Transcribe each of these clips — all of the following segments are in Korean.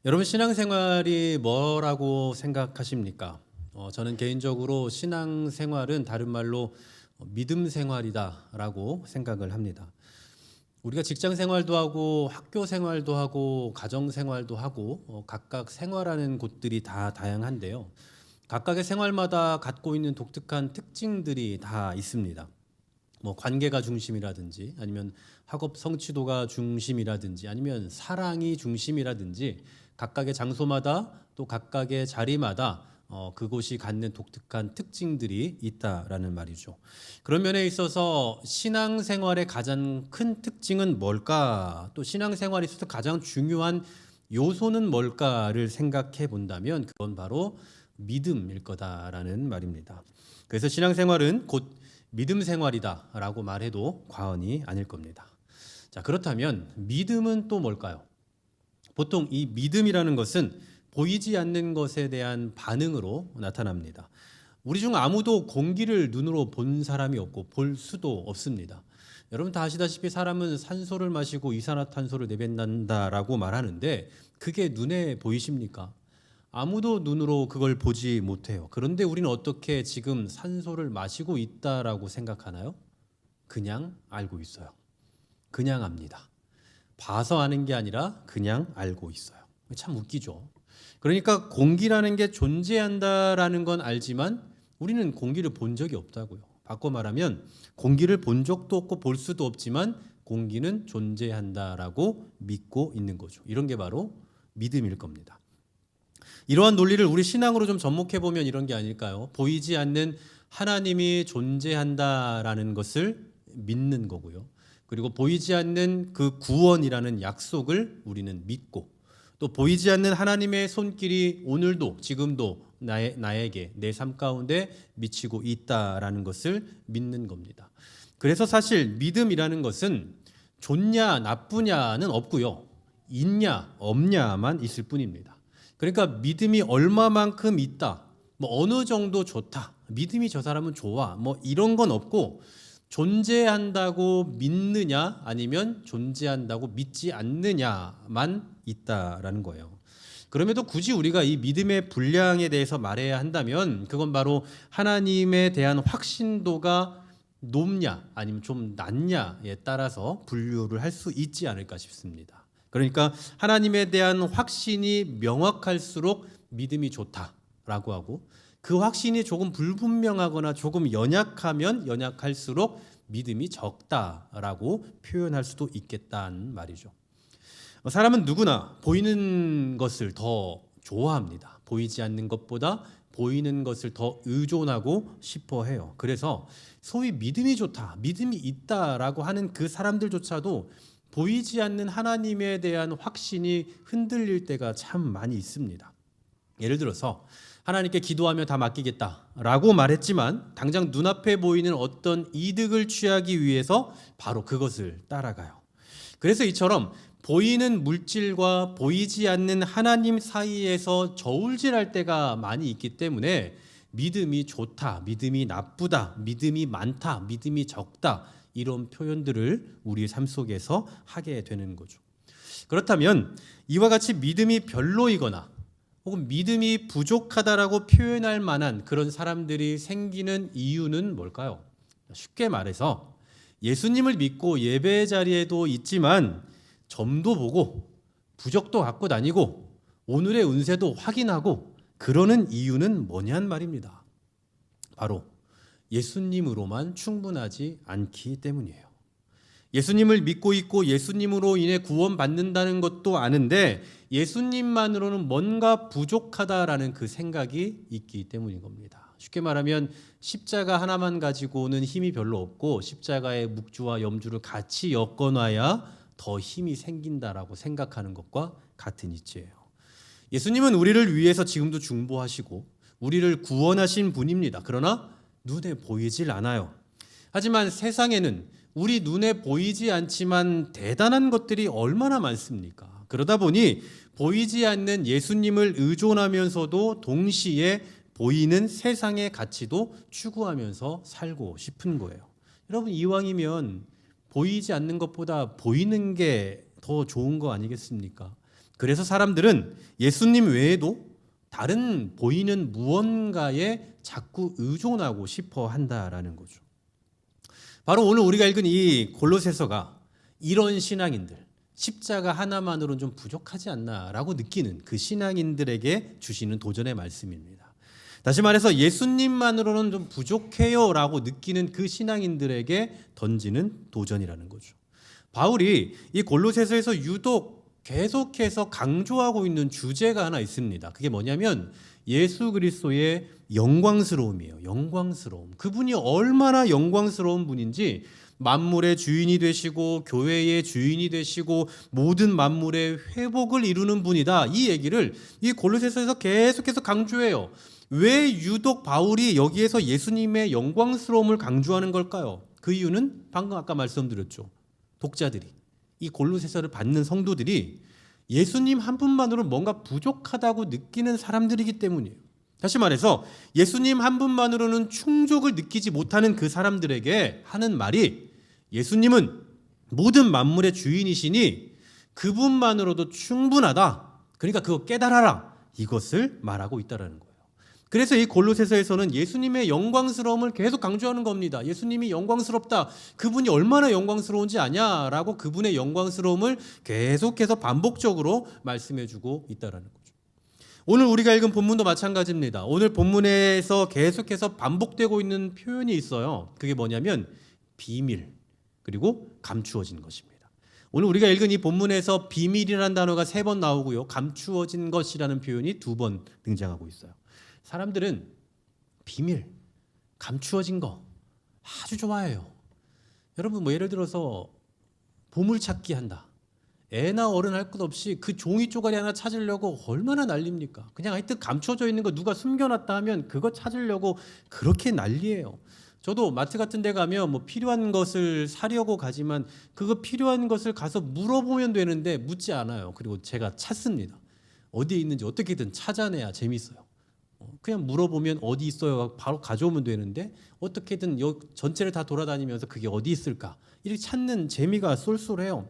여러분 신앙생활이 뭐라고 생각하십니까? 저는 개인적으로 신앙생활은 다른 말로 믿음 생활이다라고 생각을 합니다. 우리가 직장 생활도 하고 학교 생활도 하고 가정 생활도 하고 각각 생활하는 곳들이 다 다양한데요. 각각의 생활마다 갖고 있는 독특한 특징들이 다 있습니다. 관계가 중심이라든지 아니면 학업 성취도가 중심이라든지 아니면 사랑이 중심이라든지 각각의 장소마다 또 각각의 자리마다 그곳이 갖는 독특한 특징들이 있다라는 말이죠. 그런 면에 있어서 신앙생활의 가장 큰 특징은 뭘까? 또 신앙생활에 있어서 가장 중요한 요소는 뭘까를 생각해 본다면 그건 바로 믿음일 거다라는 말입니다. 그래서 신앙생활은 곧 믿음 생활이다라고 말해도 과언이 아닐 겁니다. 자, 그렇다면 믿음은 또 뭘까요? 보통 이 믿음이라는 것은 보이지 않는 것에 대한 반응으로 나타납니다. 우리 중 아무도 공기를 눈으로 본 사람이 없고 볼 수도 없습니다. 여러분 다 아시다시피 사람은 산소를 마시고 이산화탄소를 내뱉는다라고 말하는데 그게 눈에 보이십니까? 아무도 눈으로 그걸 보지 못해요. 그런데 우리는 어떻게 지금 산소를 마시고 있다라고 생각하나요? 그냥 알고 있어요. 그냥 압니다. 봐서 아는 게 아니라 그냥 알고 있어요. 참 웃기죠. 그러니까 공기라는 게 존재한다라는 건 알지만 우리는 공기를 본 적이 없다고요. 바꿔 말하면 공기를 본 적도 없고 볼 수도 없지만 공기는 존재한다라고 믿고 있는 거죠. 이런 게 바로 믿음일 겁니다. 이러한 논리를 우리 신앙으로 좀 접목해 보면 이런 게 아닐까요? 보이지 않는 하나님이 존재한다라는 것을 믿는 거고요. 그리고 보이지 않는 그 구원이라는 약속을 우리는 믿고 또 보이지 않는 하나님의 손길이 오늘도 지금도 나에게 내 삶 가운데 미치고 있다라는 것을 믿는 겁니다. 그래서 사실 믿음이라는 것은 좋냐 나쁘냐는 없고요. 있냐 없냐만 있을 뿐입니다. 그러니까 믿음이 얼마만큼 있다, 어느 정도 좋다, 믿음이 저 사람은 좋아, 이런 건 없고 존재한다고 믿느냐 아니면 존재한다고 믿지 않느냐만 있다라는 거예요. 그럼에도 굳이 우리가 이 믿음의 분량에 대해서 말해야 한다면 그건 바로 하나님에 대한 확신도가 높냐 아니면 좀 낮냐에 따라서 분류를 할 수 있지 않을까 싶습니다. 그러니까 하나님에 대한 확신이 명확할수록 믿음이 좋다라고 하고 그 확신이 조금 불분명하거나 조금 연약하면 연약할수록 믿음이 적다라고 표현할 수도 있겠다는 말이죠. 사람은 누구나 보이는 것을 더 좋아합니다. 보이지 않는 것보다 보이는 것을 더 의존하고 싶어 해요. 그래서 소위 믿음이 좋다, 믿음이 있다라고 하는 그 사람들조차도 보이지 않는 하나님에 대한 확신이 흔들릴 때가 참 많이 있습니다. 예를 들어서 하나님께 기도하며 다 맡기겠다라고 말했지만 당장 눈앞에 보이는 어떤 이득을 취하기 위해서 바로 그것을 따라가요. 그래서 이처럼 보이는 물질과 보이지 않는 하나님 사이에서 저울질할 때가 많이 있기 때문에 믿음이 좋다, 믿음이 나쁘다, 믿음이 많다, 믿음이 적다 이런 표현들을 우리 삶 속에서 하게 되는 거죠. 그렇다면 이와 같이 믿음이 별로이거나 혹은 믿음이 부족하다라고 표현할 만한 그런 사람들이 생기는 이유는 뭘까요? 쉽게 말해서 예수님을 믿고 예배 자리에도 있지만 점도 보고 부적도 갖고 다니고 오늘의 운세도 확인하고 그러는 이유는 뭐냔 말입니다. 바로 예수님으로만 충분하지 않기 때문이에요. 예수님을 믿고 있고 예수님으로 인해 구원받는다는 것도 아는데 예수님만으로는 뭔가 부족하다라는 그 생각이 있기 때문인 겁니다. 쉽게 말하면 십자가 하나만 가지고는 힘이 별로 없고 십자가의 묵주와 염주를 같이 엮어놔야 더 힘이 생긴다라고 생각하는 것과 같은 이치예요. 예수님은 우리를 위해서 지금도 중보하시고 우리를 구원하신 분입니다. 그러나 눈에 보이질 않아요. 하지만 세상에는 우리 눈에 보이지 않지만 대단한 것들이 얼마나 많습니까? 그러다 보니 보이지 않는 예수님을 의존하면서도 동시에 보이는 세상의 가치도 추구하면서 살고 싶은 거예요. 여러분 이왕이면 보이지 않는 것보다 보이는 게 더 좋은 거 아니겠습니까? 그래서 사람들은 예수님 외에도 다른 보이는 무언가에 자꾸 의존하고 싶어 한다라는 거죠. 바로 오늘 우리가 읽은 이 골로새서가 이런 신앙인들, 십자가 하나만으로는 좀 부족하지 않나라고 느끼는 그 신앙인들에게 주시는 도전의 말씀입니다. 다시 말해서 예수님만으로는 좀 부족해요라고 느끼는 그 신앙인들에게 던지는 도전이라는 거죠. 바울이 이 골로새서에서 유독 계속해서 강조하고 있는 주제가 하나 있습니다. 그게 뭐냐면 예수 그리스도의 영광스러움이에요. 영광스러움. 그분이 얼마나 영광스러운 분인지, 만물의 주인이 되시고 교회의 주인이 되시고 모든 만물의 회복을 이루는 분이다. 이 얘기를 이 골로새서에서 계속해서 강조해요. 왜 유독 바울이 여기에서 예수님의 영광스러움을 강조하는 걸까요? 그 이유는 방금 아까 말씀드렸죠. 독자들이, 이 골로새서를 받는 성도들이 예수님 한 분만으로 뭔가 부족하다고 느끼는 사람들이기 때문이에요. 다시 말해서 예수님 한 분만으로는 충족을 느끼지 못하는 그 사람들에게 하는 말이, 예수님은 모든 만물의 주인이시니 그분만으로도 충분하다. 그러니까 그거 깨달아라. 이것을 말하고 있다는 거예요. 그래서 이 골로새서에서는 예수님의 영광스러움을 계속 강조하는 겁니다. 예수님이 영광스럽다. 그분이 얼마나 영광스러운지 아냐라고 그분의 영광스러움을 계속해서 반복적으로 말씀해주고 있다는 거죠. 오늘 우리가 읽은 본문도 마찬가지입니다. 오늘 본문에서 계속해서 반복되고 있는 표현이 있어요. 그게 뭐냐면 비밀, 그리고 감추어진 것입니다. 오늘 우리가 읽은 이 본문에서 비밀이라는 단어가 3번 나오고요. 감추어진 것이라는 표현이 2번 등장하고 있어요. 사람들은 비밀, 감추어진 거 아주 좋아해요. 여러분, 뭐 예를 들어서 보물찾기 한다. 애나 어른 할 것 없이 그 종이 쪼가리 하나 찾으려고 얼마나 난립니까? 그냥 하여튼 감춰져 있는 거 누가 숨겨놨다 하면 그거 찾으려고 그렇게 난리예요. 저도 마트 같은 데 가면 뭐 필요한 것을 사려고 가지만 그거 필요한 것을 가서 물어보면 되는데 묻지 않아요. 그리고 제가 찾습니다. 어디에 있는지 어떻게든 찾아내야 재밌어요. 그냥 물어보면 어디 있어요? 바로 가져오면 되는데 어떻게든 전체를 다 돌아다니면서 그게 어디 있을까? 이렇게 찾는 재미가 쏠쏠해요.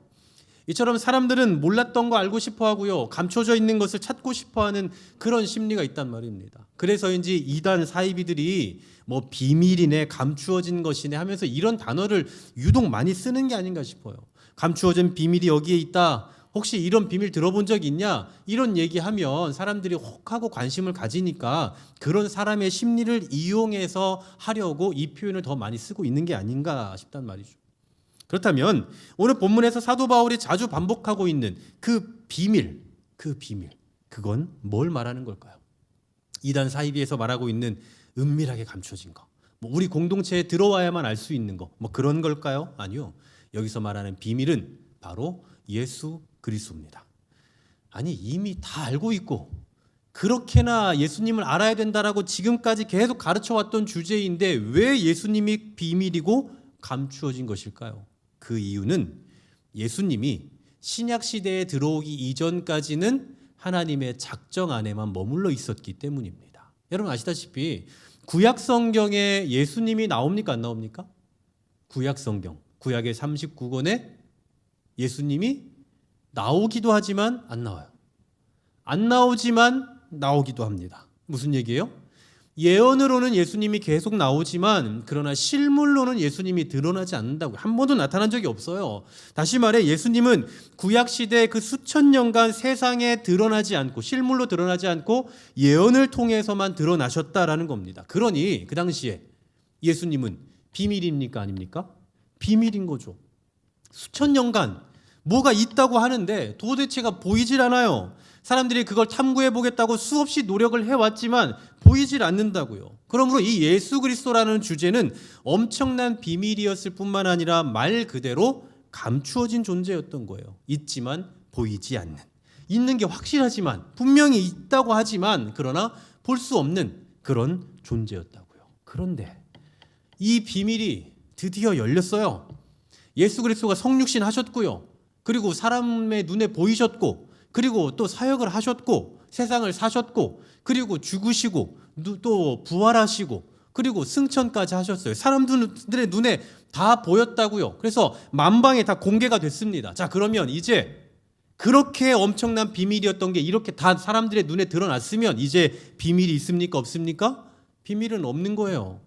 이처럼 사람들은 몰랐던 거 알고 싶어 하고요. 감춰져 있는 것을 찾고 싶어 하는 그런 심리가 있단 말입니다. 그래서인지 이단 사이비들이 뭐 비밀이네, 감추어진 것이네 하면서 이런 단어를 유독 많이 쓰는 게 아닌가 싶어요. 감추어진 비밀이 여기에 있다. 혹시 이런 비밀 들어본 적 있냐? 이런 얘기하면 사람들이 혹하고 관심을 가지니까 그런 사람의 심리를 이용해서 하려고 이 표현을 더 많이 쓰고 있는 게 아닌가 싶단 말이죠. 그렇다면 오늘 본문에서 사도 바울이 자주 반복하고 있는 그 비밀, 그건 뭘 말하는 걸까요? 이단 사이비에서 말하고 있는 은밀하게 감춰진 거, 뭐 우리 공동체에 들어와야만 알 수 있는 거, 뭐 그런 걸까요? 아니요. 여기서 말하는 비밀은 바로 예수 그리스도입니다. 아니, 이미 다 알고 있고 그렇게나 예수님을 알아야 된다라고 지금까지 계속 가르쳐왔던 주제인데 왜 예수님이 비밀이고 감추어진 것일까요? 그 이유는 예수님이 신약 시대에 들어오기 이전까지는 하나님의 작정 안에만 머물러 있었기 때문입니다. 여러분 아시다시피 구약 성경에 예수님이 나옵니까? 안 나옵니까? 구약 성경, 구약의 39권에 예수님이 나오기도 하지만 안 나와요. 안 나오지만 나오기도 합니다. 무슨 얘기예요? 예언으로는 예수님이 계속 나오지만 그러나 실물로는 예수님이 드러나지 않는다고요. 한 번도 나타난 적이 없어요. 다시 말해 예수님은 구약시대 그 수천 년간 세상에 드러나지 않고 실물로 드러나지 않고 예언을 통해서만 드러나셨다라는 겁니다. 그러니 그 당시에 예수님은 비밀입니까? 아닙니까? 비밀인 거죠. 수천 년간 뭐가 있다고 하는데 도대체가 보이질 않아요. 사람들이 그걸 탐구해 보겠다고 수없이 노력을 해왔지만 보이질 않는다고요. 그러므로 이 예수 그리스도라는 주제는 엄청난 비밀이었을 뿐만 아니라 말 그대로 감추어진 존재였던 거예요. 있지만 보이지 않는, 있는 게 확실하지만 분명히 있다고 하지만 그러나 볼 수 없는 그런 존재였다고요. 그런데 이 비밀이 드디어 열렸어요. 예수 그리스도가 성육신 하셨고요. 그리고 사람의 눈에 보이셨고, 그리고 또 사역을 하셨고, 세상을 사셨고, 그리고 죽으시고, 또 부활하시고, 그리고 승천까지 하셨어요. 사람들의 눈에 다 보였다고요. 그래서 만방에 다 공개가 됐습니다. 자, 그러면 이제 그렇게 엄청난 비밀이었던 게 이렇게 다 사람들의 눈에 드러났으면 이제 비밀이 있습니까? 없습니까? 비밀은 없는 거예요.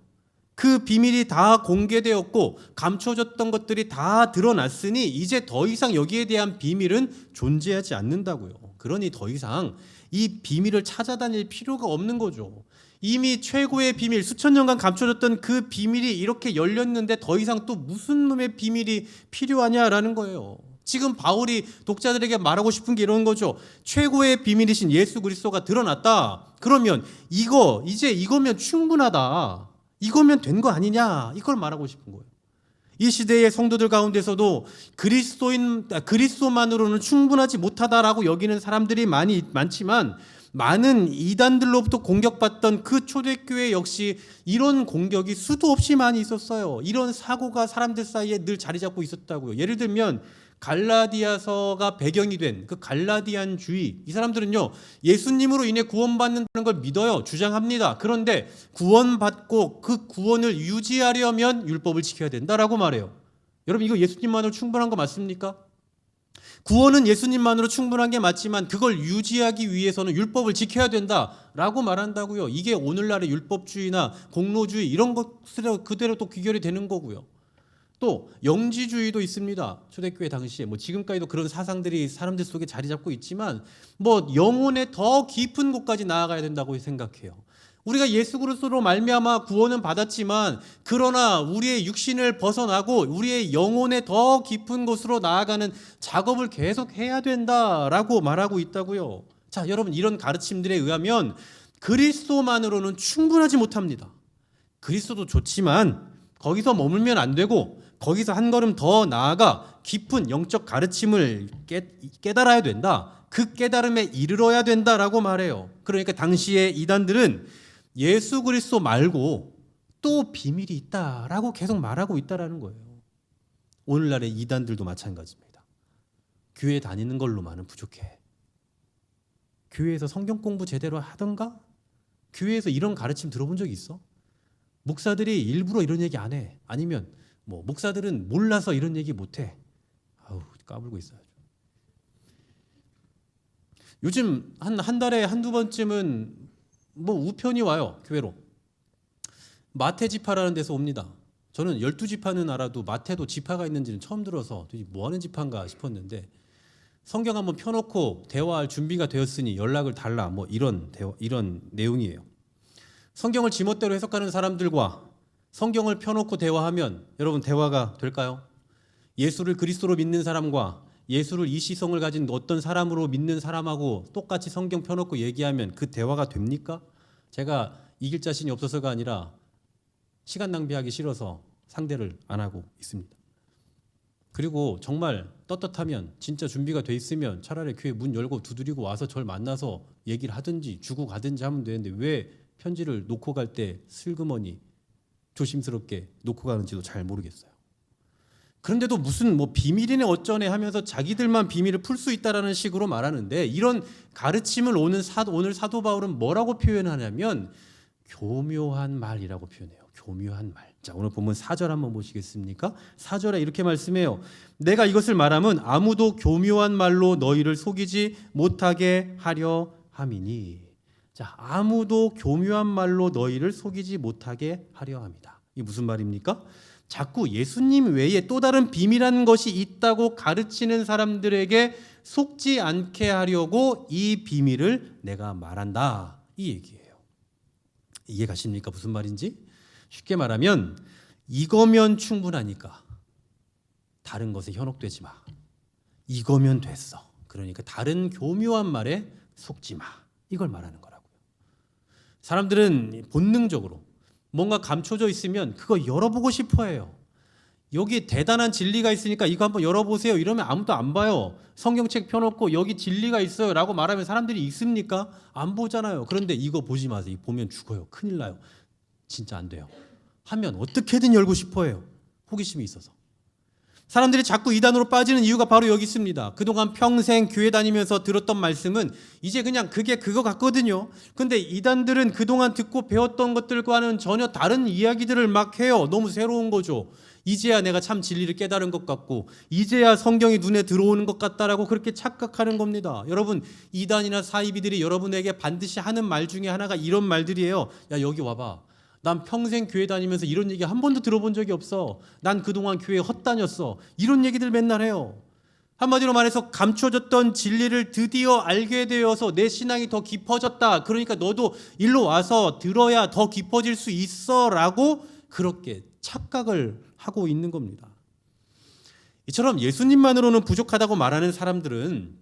그 비밀이 다 공개되었고 감춰졌던 것들이 다 드러났으니 이제 더 이상 여기에 대한 비밀은 존재하지 않는다고요. 그러니 더 이상 이 비밀을 찾아다닐 필요가 없는 거죠. 이미 최고의 비밀, 수천 년간 감춰졌던 그 비밀이 이렇게 열렸는데 더 이상 또 무슨 놈의 비밀이 필요하냐라는 거예요. 지금 바울이 독자들에게 말하고 싶은 게 이런 거죠. 최고의 비밀이신 예수 그리스도가 드러났다. 그러면 이제 이거면 충분하다. 이거면 된 거 아니냐? 이걸 말하고 싶은 거예요. 이 시대의 성도들 가운데서도 그리스도만으로는 충분하지 못하다라고 여기는 사람들이 많지만 많은 이단들로부터 공격받던 그 초대교회 역시 이런 공격이 수도 없이 많이 있었어요. 이런 사고가 사람들 사이에 늘 자리 잡고 있었다고요. 예를 들면 갈라디아서가 배경이 된 그 갈라디안주의, 이 사람들은요 예수님으로 인해 구원받는다는 걸 믿어요. 주장합니다. 그런데 구원받고 그 구원을 유지하려면 율법을 지켜야 된다라고 말해요. 여러분, 이거 예수님만으로 충분한 거 맞습니까? 구원은 예수님만으로 충분한 게 맞지만 그걸 유지하기 위해서는 율법을 지켜야 된다라고 말한다고요. 이게 오늘날의 율법주의나 공로주의 이런 것들에 그대로 또 귀결이 되는 거고요. 또 영지주의도 있습니다. 초대교회 당시에 지금까지도 그런 사상들이 사람들 속에 자리 잡고 있지만 영혼의 더 깊은 곳까지 나아가야 된다고 생각해요. 우리가 예수 그리스도로 말미암아 구원은 받았지만 그러나 우리의 육신을 벗어나고 우리의 영혼의 더 깊은 곳으로 나아가는 작업을 계속 해야 된다라고 말하고 있다고요. 자, 여러분, 이런 가르침들에 의하면 그리스도만으로는 충분하지 못합니다. 그리스도도 좋지만 거기서 머물면 안 되고 거기서 한 걸음 더 나아가 깊은 영적 가르침을 깨달아야 된다. 그 깨달음에 이르러야 된다라고 말해요. 그러니까 당시의 이단들은 예수 그리스도 말고 또 비밀이 있다라고 계속 말하고 있다라는 거예요. 오늘날의 이단들도 마찬가지입니다. 교회 다니는 걸로만은 부족해. 교회에서 성경 공부 제대로 하던가? 교회에서 이런 가르침 들어본 적 있어? 목사들이 일부러 이런 얘기 안 해. 아니면 목사들은 몰라서 이런 얘기 못 해. 아우, 까불고 있어야죠. 요즘 한 달에 한두 번쯤은 우편이 와요. 교회로. 마태 지파라는 데서 옵니다. 저는 12지파는 알아도 마태도 지파가 있는지는 처음 들어서 뭐 하는 지파인가 싶었는데 성경 한번 펴놓고 대화할 준비가 되었으니 연락을 달라. 이런 내용이에요. 성경을 지멋대로 해석하는 사람들과 성경을 펴놓고 대화하면 여러분 대화가 될까요? 예수를 그리스도로 믿는 사람과 예수를 이시성을 가진 어떤 사람으로 믿는 사람하고 똑같이 성경 펴놓고 얘기하면 그 대화가 됩니까? 제가 이길 자신이 없어서가 아니라 시간 낭비하기 싫어서 상대를 안 하고 있습니다. 그리고 정말 떳떳하면 진짜 준비가 돼 있으면 차라리 교회 문 열고 두드리고 와서 절 만나서 얘기를 하든지 주고 가든지 하면 되는데 왜 편지를 놓고 갈 때 슬그머니 조심스럽게 놓고 가는지도 잘 모르겠어요. 그런데도 무슨 비밀이네 어쩌네 하면서 자기들만 비밀을 풀 수 있다라는 식으로 말하는데 이런 가르침을 오늘 사도 바울은 뭐라고 표현하냐면 교묘한 말이라고 표현해요. 교묘한 말. 자, 오늘 본문 4절 한번 보시겠습니까? 4절에 이렇게 말씀해요. 내가 이것을 말하면 아무도 교묘한 말로 너희를 속이지 못하게 하려 함이니. 자, 아무도 교묘한 말로 너희를 속이지 못하게 하려 합니다. 이게 무슨 말입니까? 자꾸 예수님 외에 또 다른 비밀한 것이 있다고 가르치는 사람들에게 속지 않게 하려고 이 비밀을 내가 말한다. 이 얘기예요. 이해 가십니까? 무슨 말인지? 쉽게 말하면 이거면 충분하니까 다른 것에 현혹되지 마. 이거면 됐어. 그러니까 다른 교묘한 말에 속지 마. 이걸 말하는 거라고요. 사람들은 본능적으로 뭔가 감춰져 있으면 그거 열어보고 싶어 해요. 여기 대단한 진리가 있으니까 이거 한번 열어보세요. 이러면 아무도 안 봐요. 성경책 펴놓고 여기 진리가 있어요 라고 말하면 사람들이 있습니까? 안 보잖아요. 그런데 이거 보지 마세요. 보면 죽어요. 큰일 나요. 진짜 안 돼요. 하면 어떻게든 열고 싶어 해요. 호기심이 있어서. 사람들이 자꾸 이단으로 빠지는 이유가 바로 여기 있습니다. 그동안 평생 교회 다니면서 들었던 말씀은 이제 그냥 그게 그거 같거든요. 근데 이단들은 그동안 듣고 배웠던 것들과는 전혀 다른 이야기들을 막 해요. 너무 새로운 거죠. 이제야 내가 참 진리를 깨달은 것 같고 이제야 성경이 눈에 들어오는 것 같다라고 그렇게 착각하는 겁니다. 여러분, 이단이나 사이비들이 여러분에게 반드시 하는 말 중에 하나가 이런 말들이에요. 야, 여기 와봐. 난 평생 교회 다니면서 이런 얘기 한 번도 들어본 적이 없어. 난 그동안 교회 헛다녔어. 이런 얘기들 맨날 해요. 한마디로 말해서 감춰졌던 진리를 드디어 알게 되어서 내 신앙이 더 깊어졌다. 그러니까 너도 일로 와서 들어야 더 깊어질 수 있어 라고 그렇게 착각을 하고 있는 겁니다. 이처럼 예수님만으로는 부족하다고 말하는 사람들은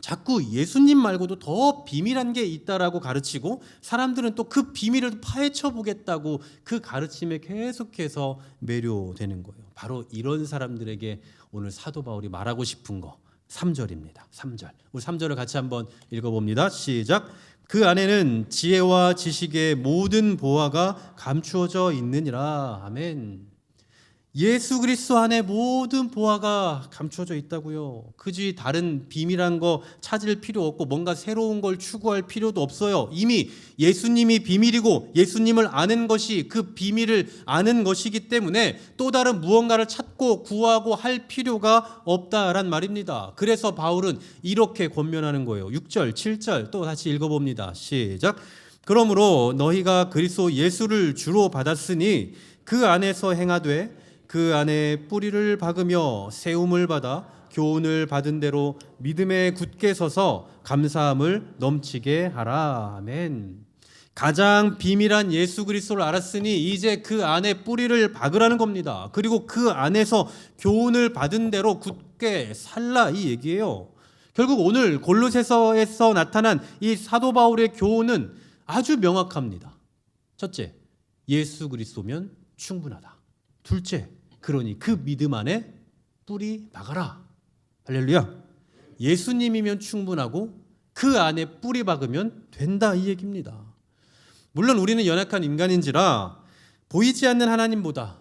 자꾸 예수님 말고도 더 비밀한 게 있다라고 가르치고 사람들은 또 그 비밀을 파헤쳐 보겠다고 그 가르침에 계속해서 매료되는 거예요. 바로 이런 사람들에게 오늘 사도 바울이 말하고 싶은 거 3절입니다. 3절. 우리 3절을 같이 한번 읽어봅니다. 시작. 그 안에는 지혜와 지식의 모든 보화가 감추어져 있느니라. 아멘. 예수 그리스도 안에 모든 보화가 감춰져 있다고요. 그지 다른 비밀한 거 찾을 필요 없고 뭔가 새로운 걸 추구할 필요도 없어요. 이미 예수님이 비밀이고 예수님을 아는 것이 그 비밀을 아는 것이기 때문에 또 다른 무언가를 찾고 구하고 할 필요가 없다란 말입니다. 그래서 바울은 이렇게 권면하는 거예요. 6절, 7절 또 다시 읽어봅니다. 시작. 그러므로 너희가 그리스도 예수를 주로 받았으니 그 안에서 행하되 그 안에 뿌리를 박으며 세움을 받아 교훈을 받은 대로 믿음에 굳게 서서 감사함을 넘치게 하라. 아멘. 가장 비밀한 예수 그리스도를 알았으니 이제 그 안에 뿌리를 박으라는 겁니다. 그리고 그 안에서 교훈을 받은 대로 굳게 살라 이 얘기예요. 결국 오늘 골로새서에서 나타난 이 사도 바울의 교훈은 아주 명확합니다. 첫째, 예수 그리스도면 충분하다. 둘째, 그러니 그 믿음 안에 뿌리 박아라. 할렐루야. 예수님이면 충분하고 그 안에 뿌리 박으면 된다 이 얘기입니다. 물론 우리는 연약한 인간인지라 보이지 않는 하나님보다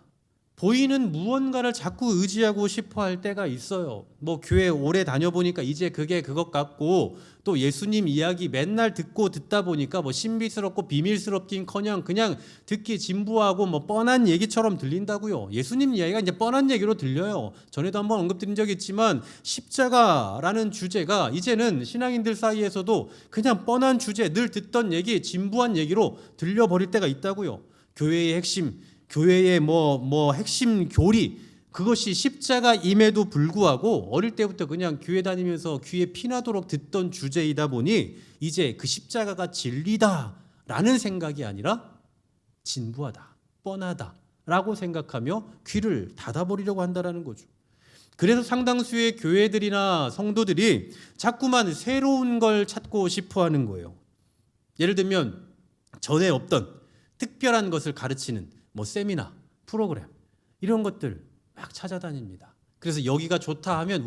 보이는 무언가를 자꾸 의지하고 싶어 할 때가 있어요. 뭐 교회 오래 다녀보니까 이제 그게 그것 같고 또 예수님 이야기 맨날 듣다 보니까 뭐 신비스럽고 비밀스럽긴커녕 그냥 듣기 진부하고 뭐 뻔한 얘기처럼 들린다고요. 예수님 이야기가 이제 뻔한 얘기로 들려요. 전에도 한번 언급드린 적이 있지만 십자가라는 주제가 이제는 신앙인들 사이에서도 그냥 뻔한 주제, 늘 듣던 얘기, 진부한 얘기로 들려버릴 때가 있다고요. 교회의 핵심, 교회의 핵심 교리, 그것이 십자가임에도 불구하고 어릴 때부터 그냥 교회 다니면서 귀에 피나도록 듣던 주제이다 보니 이제 그 십자가가 진리다라는 생각이 아니라 진부하다, 뻔하다라고 생각하며 귀를 닫아버리려고 한다는 거죠. 그래서 상당수의 교회들이나 성도들이 자꾸만 새로운 걸 찾고 싶어 하는 거예요. 예를 들면 전에 없던 특별한 것을 가르치는 세미나, 프로그램 이런 것들 막 찾아다닙니다. 그래서 여기가 좋다 하면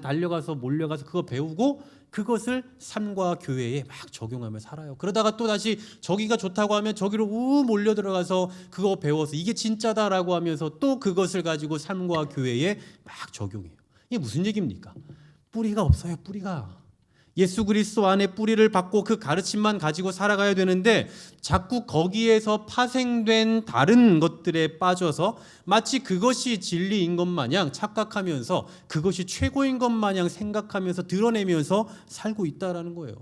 달려가서 몰려가서 그거 배우고 그것을 삶과 교회에 막 적용하며 살아요. 그러다가 또 다시 저기가 좋다고 하면 저기로 몰려 들어가서 그거 배워서 이게 진짜다라고 하면서 또 그것을 가지고 삶과 교회에 막 적용해요. 이게 무슨 얘기입니까? 뿌리가 없어요. 뿌리가. 예수 그리스도 안에 뿌리를 박고 그 가르침만 가지고 살아가야 되는데 자꾸 거기에서 파생된 다른 것들에 빠져서 마치 그것이 진리인 것 마냥 착각하면서 그것이 최고인 것 마냥 생각하면서 드러내면서 살고 있다라는 거예요.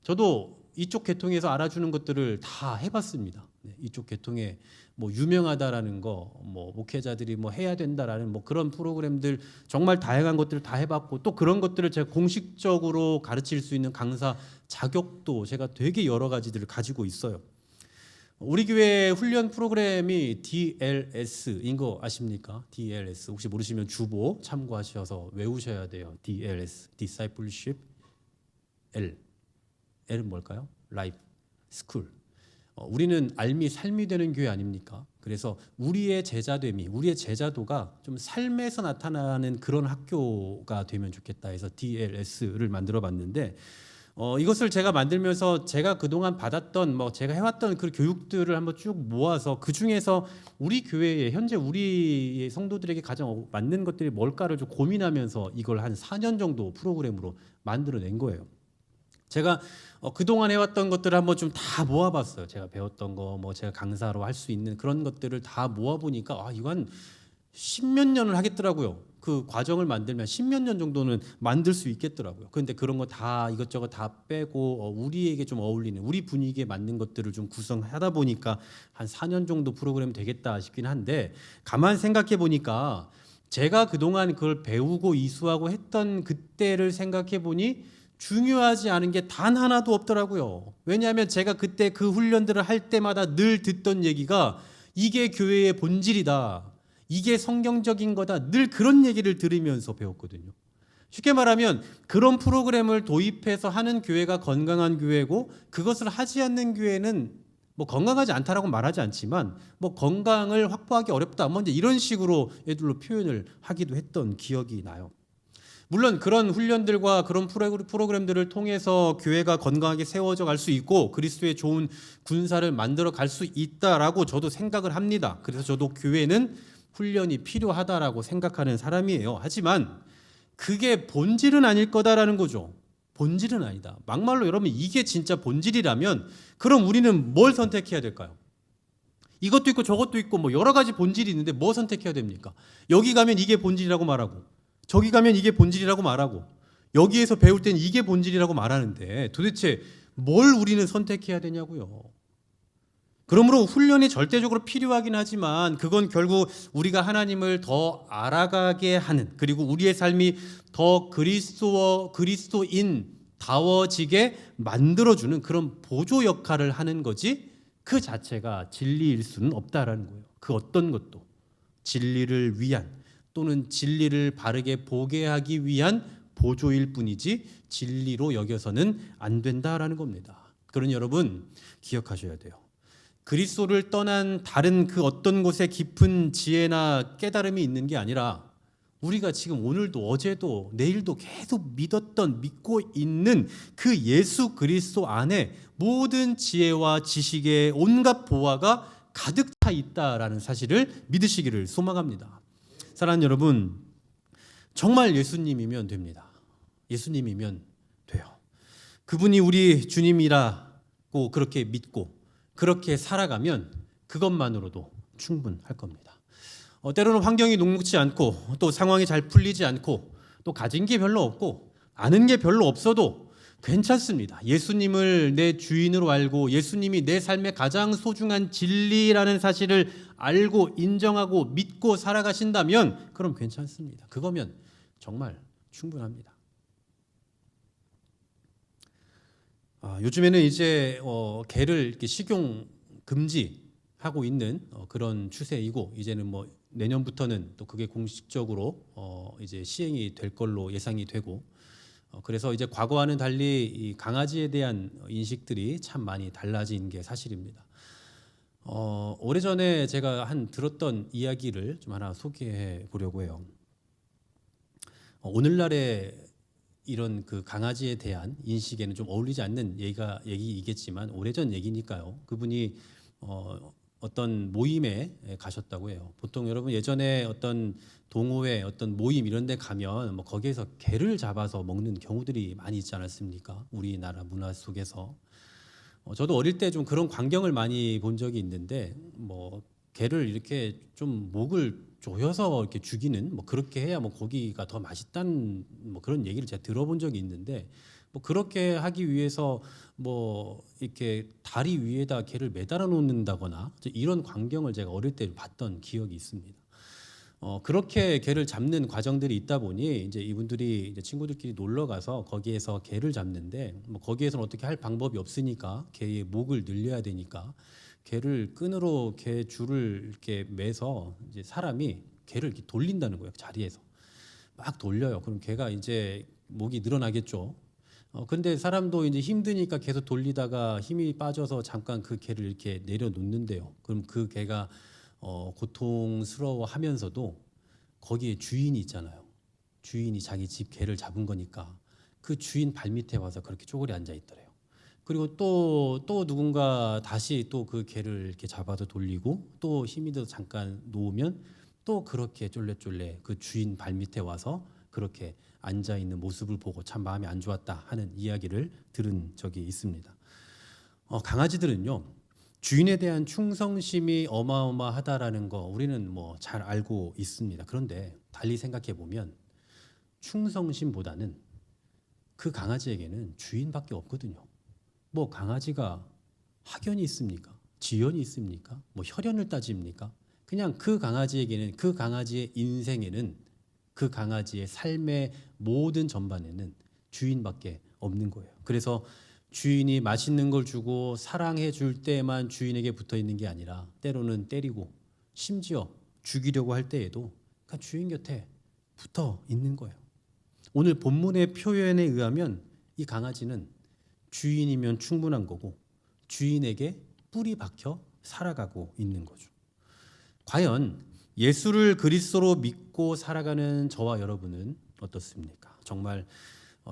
저도 이쪽 계통에서 알아주는 것들을 다 해봤습니다. 이쪽 계통에 유명하다라는 거, 목회자들이 해야 된다라는 그런 프로그램들 정말 다양한 것들을 다 해봤고 또 그런 것들을 제가 공식적으로 가르칠 수 있는 강사 자격도 제가 되게 여러 가지들을 가지고 있어요. 우리 교회 훈련 프로그램이 DLS인 거 아십니까? DLS 혹시 모르시면 주보 참고하셔서 외우셔야 돼요. DLS, Discipleship, L은 뭘까요? Life, School. 우리는 알미 삶이 되는 교회 아닙니까? 그래서 우리의 제자됨이, 우리의 제자도가 좀 삶에서 나타나는 그런 학교가 되면 좋겠다 해서 DLS를 만들어 봤는데 이것을 제가 만들면서 제가 그동안 받았던 제가 해왔던 그 교육들을 한번 쭉 모아서 그 중에서 우리 교회에 현재 우리 성도들에게 가장 맞는 것들이 뭘까를 좀 고민하면서 이걸 한 4년 정도 프로그램으로 만들어낸 거예요. 제가 그동안 해왔던 것들을 한번 좀 다 모아봤어요. 제가 배웠던 거, 뭐 제가 강사로 할 수 있는 그런 것들을 다 모아보니까 이거 한 십몇 년을 하겠더라고요. 그 과정을 만들면 십몇 년 정도는 만들 수 있겠더라고요. 그런데 그런 거 다 이것저것 다 빼고 우리에게 좀 어울리는 우리 분위기에 맞는 것들을 좀 구성하다 보니까 한 4년 정도 프로그램 되겠다 싶긴 한데, 가만 생각해 보니까 제가 그동안 그걸 배우고 이수하고 했던 그때를 생각해 보니 중요하지 않은 게 단 하나도 없더라고요. 왜냐하면 제가 그때 그 훈련들을 할 때마다 늘 듣던 얘기가 이게 교회의 본질이다, 이게 성경적인 거다, 늘 그런 얘기를 들으면서 배웠거든요. 쉽게 말하면 그런 프로그램을 도입해서 하는 교회가 건강한 교회고, 그것을 하지 않는 교회는 뭐 건강하지 않다라고 말하지 않지만 뭐 건강을 확보하기 어렵다, 뭐 이제 이런 식으로 애들로 표현을 하기도 했던 기억이 나요. 물론 그런 훈련들과 그런 프로그램들을 통해서 교회가 건강하게 세워져 갈 수 있고 그리스도의 좋은 군사를 만들어 갈 수 있다라고 저도 생각을 합니다. 그래서 저도 교회는 훈련이 필요하다라고 생각하는 사람이에요. 하지만 그게 본질은 아닐 거다라는 거죠. 본질은 아니다. 막말로 여러분, 이게 진짜 본질이라면 그럼 우리는 뭘 선택해야 될까요? 이것도 있고 저것도 있고 뭐 여러 가지 본질이 있는데 뭐 선택해야 됩니까? 여기 가면 이게 본질이라고 말하고 저기 가면 이게 본질이라고 말하고 여기에서 배울 땐 이게 본질이라고 말하는데 도대체 뭘 우리는 선택해야 되냐고요. 그러므로 훈련이 절대적으로 필요하긴 하지만 그건 결국 우리가 하나님을 더 알아가게 하는, 그리고 우리의 삶이 더 그리스도인다워지게 만들어주는 그런 보조 역할을 하는 거지, 그 자체가 진리일 수는 없다라는 거예요. 그 어떤 것도 진리를 위한 또는 진리를 바르게 보게 하기 위한 보조일 뿐이지 진리로 여겨서는 안 된다라는 겁니다. 그러니 여러분 기억하셔야 돼요. 그리스도를 떠난 다른 그 어떤 곳에 깊은 지혜나 깨달음이 있는 게 아니라 우리가 지금 오늘도 어제도 내일도 계속 믿고 있는 그 예수 그리스도 안에 모든 지혜와 지식의 온갖 보화가 가득 차 있다라는 사실을 믿으시기를 소망합니다. 사랑하는 여러분, 정말 예수님이면 됩니다. 예수님이면 돼요. 그분이 우리 주님이라고 그렇게 믿고 그렇게 살아가면 그것만으로도 충분할 겁니다. 때로는 환경이 녹록지 않고 또 상황이 잘 풀리지 않고 또 가진 게 별로 없고 아는 게 별로 없어도 괜찮습니다. 예수님을 내 주인으로 알고 예수님이 내 삶의 가장 소중한 진리라는 사실을 알고 인정하고 믿고 살아가신다면 그럼 괜찮습니다. 그거면 정말 충분합니다. 요즘에는 이제 개를 이렇게 식용 금지하고 있는 그런 추세이고, 이제는 뭐 내년부터는 또 그게 공식적으로 이제 시행이 될 걸로 예상이 되고, 그래서 이제 과거와는 달리 이 강아지에 대한 인식들이 참 많이 달라진 게 사실입니다. 오래전에 제가 들었던 이야기를 좀 하나 소개해 보려고 해요. 오늘날의 이런 그 강아지에 대한 인식에는 좀 어울리지 않는 얘기이겠지만 오래전 얘기니까요. 그분이 어떤 모임에 가셨다고 해요. 보통 여러분 예전에 어떤 동호회, 어떤 모임 이런 데 가면 뭐 거기에서 개를 잡아서 먹는 경우들이 많이 있지 않았습니까? 우리나라 문화 속에서. 저도 어릴 때 좀 그런 광경을 많이 본 적이 있는데, 뭐 개를 이렇게 좀 목을 조여서 이렇게 죽이는, 뭐 그렇게 해야 뭐 고기가 더 맛있다는 뭐 그런 얘기를 제가 들어본 적이 있는데, 뭐 그렇게 하기 위해서 뭐 이렇게 다리 위에다 개를 매달아 놓는다거나 이런 광경을 제가 어릴 때 봤던 기억이 있습니다. 그렇게 개를 잡는 과정들이 있다 보니 이제 이분들이 이제 친구들끼리 놀러 가서 거기에서 개를 잡는데, 뭐 거기에서는 어떻게 할 방법이 없으니까 개의 목을 늘려야 되니까 개를 끈으로 개 줄을 이렇게 매서 이제 사람이 개를 이렇게 돌린다는 거예요. 자리에서 막 돌려요. 그럼 개가 이제 목이 늘어나겠죠. 근데 사람도 이제 힘드니까 계속 돌리다가 힘이 빠져서 잠깐 그 개를 이렇게 내려놓는데요. 그럼 그 개가 고통스러워하면서도 거기에 주인이 있잖아요. 주인이 자기 집 개를 잡은 거니까 그 주인 발밑에 와서 그렇게 쪼그려 앉아 있더래요. 그리고 또 누군가 다시 또 그 개를 이렇게 잡아서 돌리고 또 힘이 들어서 잠깐 놓으면 또 그렇게 쫄래쫄래 그 주인 발밑에 와서 그렇게 앉아 있는 모습을 보고 참 마음이 안 좋았다 하는 이야기를 들은 적이 있습니다. 강아지들은요, 주인에 대한 충성심이 어마어마하다라는 거 우리는 뭐 잘 알고 있습니다. 그런데 달리 생각해 보면 충성심보다는 그 강아지에게는 주인밖에 없거든요. 뭐 강아지가 학연이 있습니까? 지연이 있습니까? 뭐 혈연을 따집니까? 그냥 그 강아지에게는, 그 강아지의 인생에는, 그 강아지의 삶의 모든 전반에는 주인밖에 없는 거예요. 그래서 주인이 맛있는 걸 주고 사랑해 줄 때만 주인에게 붙어 있는 게 아니라 때로는 때리고 심지어 죽이려고 할 때에도 그 주인 곁에 붙어 있는 거예요. 오늘 본문의 표현에 의하면 이 강아지는 주인이면 충분한 거고 주인에게 뿔이 박혀 살아가고 있는 거죠. 과연 예수를 그리스도로 믿고 살아가는 저와 여러분은 어떻습니까? 정말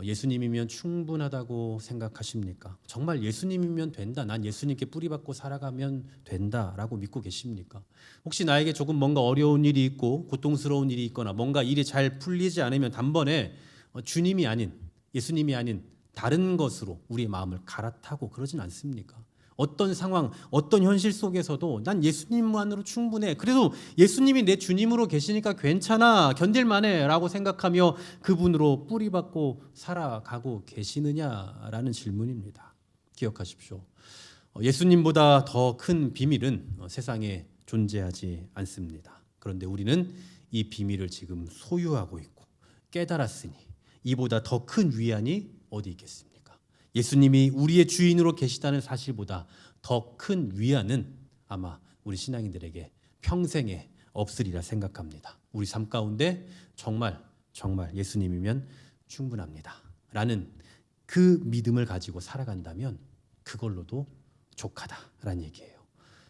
예수님이면 충분하다고 생각하십니까? 정말 예수님이면 된다, 난 예수님께 뿌리박고 살아가면 된다라고 믿고 계십니까? 혹시 나에게 조금 뭔가 어려운 일이 있고 고통스러운 일이 있거나 뭔가 일이 잘 풀리지 않으면 단번에 주님이 아닌, 예수님이 아닌 다른 것으로 우리의 마음을 갈아타고 그러진 않습니까? 어떤 상황, 어떤 현실 속에서도 난 예수님만으로 충분해, 그래도 예수님이 내 주님으로 계시니까 괜찮아, 견딜만해 라고 생각하며 그분으로 뿌리박고 살아가고 계시느냐라는 질문입니다. 기억하십시오. 예수님보다 더 큰 비밀은 세상에 존재하지 않습니다. 그런데 우리는 이 비밀을 지금 소유하고 있고 깨달았으니 이보다 더 큰 위안이 어디 있겠습니까? 예수님이 우리의 주인으로 계시다는 사실보다 더 큰 위안은 아마 우리 신앙인들에게 평생에 없으리라 생각합니다. 우리 삶 가운데 정말 예수님이면 충분합니다 라는 그 믿음을 가지고 살아간다면 그걸로도 족하다라는 얘기예요.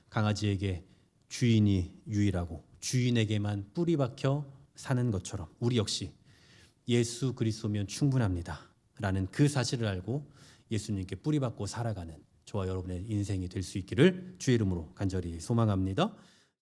강아지에게 주인이 유일하고 주인에게만 뿌리 박혀 사는 것처럼 우리 역시 예수 그리스도면 충분합니다 라는 그 사실을 알고 예수님께 뿌리박고 살아가는 저와 여러분의 인생이 될 수 있기를 주의 이름으로 간절히 소망합니다.